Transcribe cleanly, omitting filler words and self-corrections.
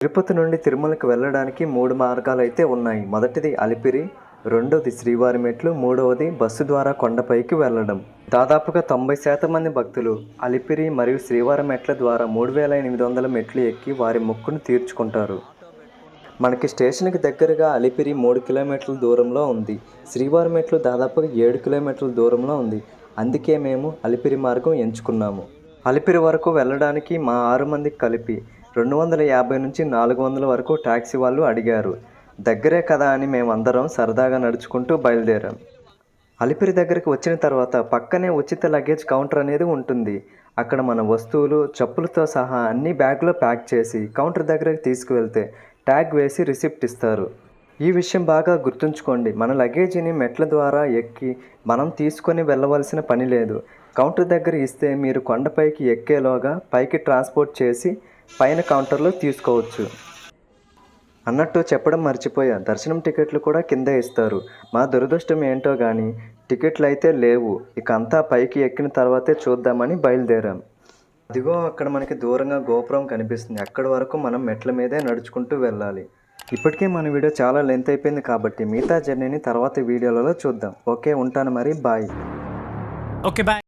తిరుపతి నుండి తిరుమలకి వెళ్ళడానికి 3 మార్గాలైతే ఉన్నాయి. మొదటిది అలిపిరి, రెండోది శ్రీవారి మెట్లు, మూడవది బస్సు ద్వారా కొండపైకి వెళ్ళడం. దాదాపుగా 90% మంది భక్తులు అలిపిరి మరియు శ్రీవారి మెట్ల ద్వారా 3800 మెట్లు ఎక్కి వారి మొక్కును తీర్చుకుంటారు. మనకి స్టేషన్కి దగ్గరగా అలిపిరి 3 కిలోమీటర్ల దూరంలో ఉంది. శ్రీవారి మెట్లు దాదాపుగా 7 కిలోమీటర్ల దూరంలో ఉంది. అందుకే మేము అలిపిరి మార్గం ఎంచుకున్నాము. అలిపిరి వరకు వెళ్ళడానికి మా 6 మందికి కలిపి 250 నుంచి 400 వరకు ట్యాక్సీ వాళ్ళు అడిగారు. దగ్గరే కదా అని మేమందరం సరదాగా నడుచుకుంటూ బయలుదేరాం. అలిపిరి దగ్గరికి వచ్చిన తర్వాత పక్కనే ఉచిత లగేజ్ కౌంటర్ అనేది ఉంటుంది. అక్కడ మన వస్తువులు, చెప్పులతో సహా అన్ని బ్యాగ్లో ప్యాక్ చేసి కౌంటర్ దగ్గరికి తీసుకువెళ్తే ట్యాగ్ వేసి రిసిప్ట్ ఇస్తారు. ఈ విషయం బాగా గుర్తుంచుకోండి. మన లగేజీని మెట్ల ద్వారా ఎక్కి మనం తీసుకొని వెళ్ళవలసిన పని లేదు. కౌంటర్ దగ్గర ఇస్తే మీరు కొండపైకి ఎక్కేలోగా పైకి ట్రాన్స్పోర్ట్ చేసి పైన కౌంటర్లో తీసుకోవచ్చు. అన్నట్టు చెప్పడం మర్చిపోయా, దర్శనం టికెట్లు కూడా కిందే ఇస్తారు. మా దురదృష్టం ఏంటో కానీ టికెట్లు అయితే లేవు. ఇక అంతా పైకి ఎక్కిన తర్వాతే చూద్దామని బయలుదేరాం. అదిగో అక్కడ మనకి దూరంగా గోపురం కనిపిస్తుంది. అక్కడి వరకు మనం మెట్ల మీదే నడుచుకుంటూ వెళ్ళాలి. ఇప్పటికే మన వీడియో చాలా లెంత్ అయిపోయింది కాబట్టి మిగతా జర్నీని తర్వాత వీడియోలలో చూద్దాం. ఓకే, ఉంటాను మరి, బాయ్. Okay, bye.